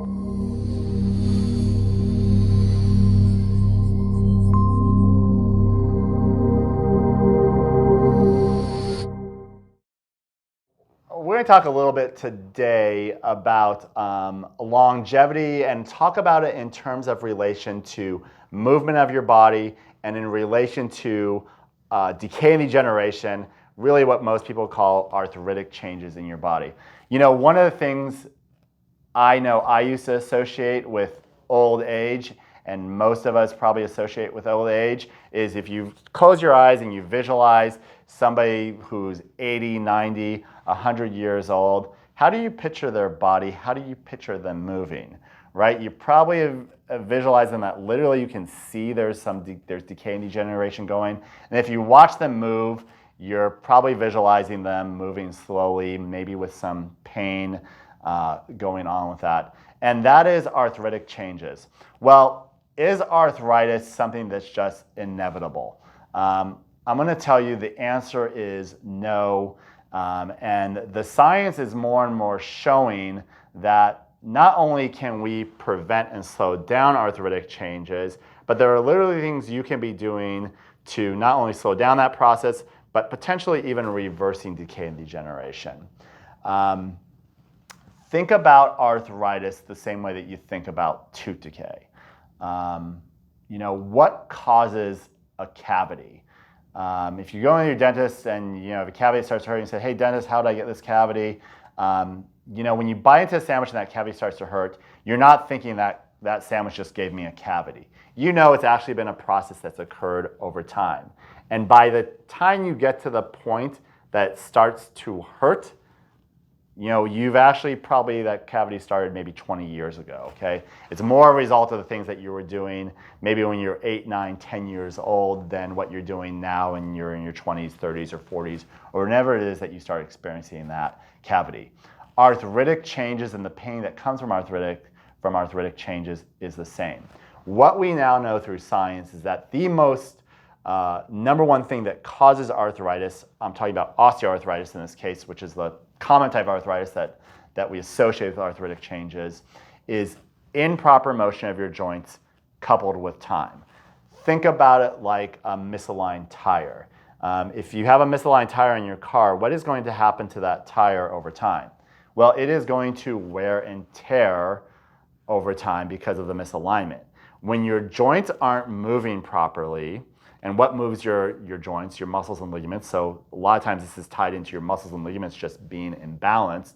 We're going to talk a little bit today about longevity and talk about it in terms of relation to movement of your body and in relation to decay and degeneration, really what most people call arthritic changes in your body. You know, one of the things I know I used to associate with old age, and most of us probably associate with old age, is if you close your eyes and you visualize somebody who's 80, 90, 100 years old, how do you picture their body? How do you picture them moving, right? You probably visualize them that literally you can see there's decay and degeneration going. And if you watch them move, you're probably visualizing them moving slowly, maybe with some pain going on with that. And that is arthritic changes. Well, is arthritis something that's just inevitable? I'm going to tell you the answer is no. And the science is more and more showing that not only can we prevent and slow down arthritic changes, but there are literally things you can be doing to not only slow down that process, but potentially even reversing decay and degeneration. Think about arthritis the same way that you think about tooth decay. You know, what causes a cavity? If you go to your dentist and if a cavity starts hurting, you say, hey dentist, how did I get this cavity? You know, when you bite into a sandwich and that cavity starts to hurt, you're not thinking that that sandwich just gave me a cavity. You know it's actually been a process that's occurred over time. And by the time you get to the point that it starts to hurt, you know, you've actually probably, that cavity started maybe 20 years ago, okay? It's more a result of the things that you were doing maybe when you're 8, 9, 10 years old than what you're doing now when you're in your 20s, 30s, or 40s, or whenever it is that you start experiencing that cavity. Arthritic changes and the pain that comes from arthritic changes is the same. What we now know through science is that the most number one thing that causes arthritis, I'm talking about osteoarthritis in this case, which is the common type of arthritis that we associate with arthritic changes, is improper motion of your joints coupled with time. Think about it like a misaligned tire. If you have a misaligned tire in your car, what is going to happen to that tire over time? Well, it is going to wear and tear over time because of the misalignment. When your joints aren't moving properly, and what moves your joints? Your muscles and ligaments. So a lot of times this is tied into your muscles and ligaments just being imbalanced.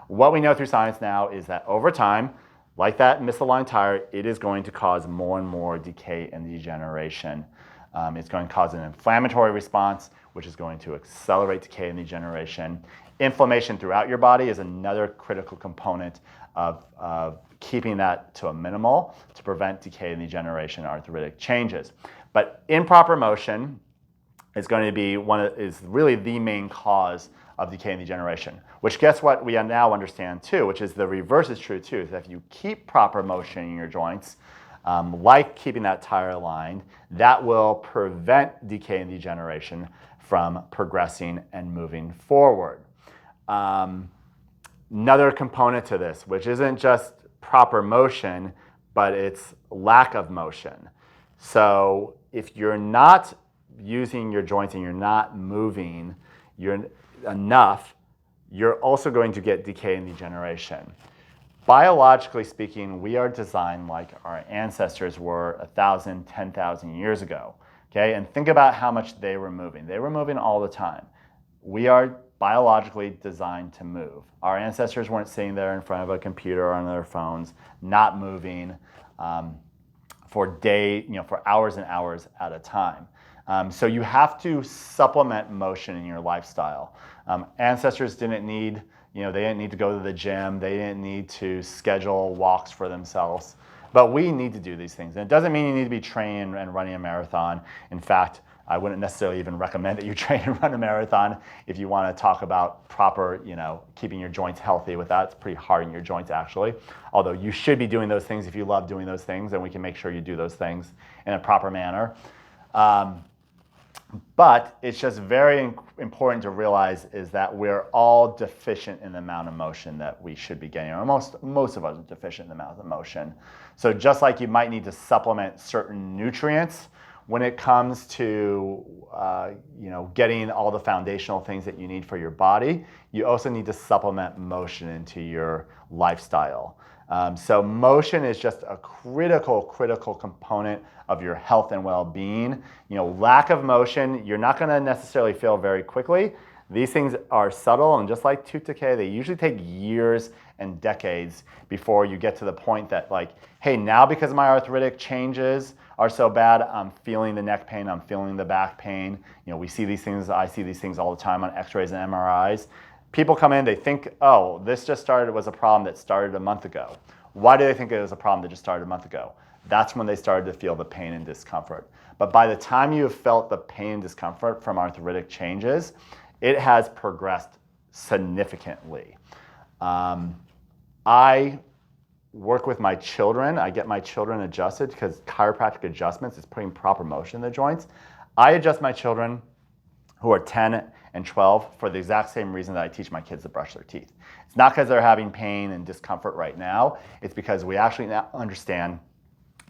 What we know through science now is that over time, like that misaligned tire, it is going to cause more and more decay and degeneration. It's going to cause an inflammatory response, which is going to accelerate decay and degeneration. Inflammation throughout your body is another critical component of keeping that to a minimal to prevent decay and degeneration and arthritic changes. But improper motion is going to be is really the main cause of decay and degeneration, which guess what we now understand too, which is the reverse is true too, is that if you keep proper motion in your joints, like keeping that tire aligned, that will prevent decay and degeneration from progressing and moving forward. Another component to this, which isn't just proper motion, but it's lack of motion. So if you're not using your joints and you're not moving enough, you're also going to get decay and degeneration. Biologically speaking, we are designed like our ancestors were 1,000, 10,000 years ago. Okay? And think about how much they were moving. They were moving all the time. We are biologically designed to move. Our ancestors weren't sitting there in front of a computer or on their phones, not moving for hours and hours at a time. So you have to supplement motion in your lifestyle. Ancestors didn't need, they didn't need to go to the gym. They didn't need to schedule walks for themselves. But we need to do these things. And it doesn't mean you need to be training and running a marathon. In fact, I wouldn't necessarily even recommend that you train and run a marathon if you want to talk about proper, keeping your joints healthy with that. It's pretty hard on your joints actually. Although you should be doing those things if you love doing those things, and we can make sure you do those things in a proper manner. But it's just very important to realize is that we're all deficient in the amount of motion that we should be getting, or most of us are deficient in the amount of motion. So just like you might need to supplement certain nutrients when it comes to getting all the foundational things that you need for your body, you also need to supplement motion into your lifestyle. So motion is just a critical component of your health and well-being. Lack of motion, you're not going to necessarily feel very quickly. These things are subtle, and just like tooth decay, they usually take years and decades before you get to the point that hey, now because my arthritic changes are so bad, I'm feeling the neck pain, I'm feeling the back pain. We see these things, I see these things all the time on x-rays and MRIs. People come in, they think, oh, this was a problem that started a month ago. Why do they think it was a problem that just started a month ago? That's when they started to feel the pain and discomfort. But by the time you have felt the pain and discomfort from arthritic changes, it has progressed significantly. I work with my children. I get my children adjusted because chiropractic adjustments is putting proper motion in the joints. I adjust my children who are 10 and 12 for the exact same reason that I teach my kids to brush their teeth. It's not because they're having pain and discomfort right now. It's because we actually now understand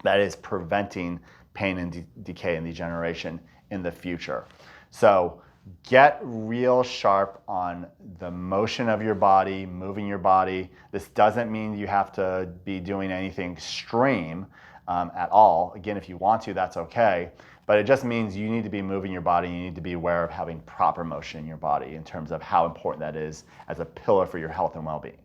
that it is preventing pain and decay and degeneration in the future. So get real sharp on the motion of your body, moving your body. This doesn't mean you have to be doing anything extreme at all. Again, if you want to, that's okay. But it just means you need to be moving your body. You need to be aware of having proper motion in your body in terms of how important that is as a pillar for your health and well-being.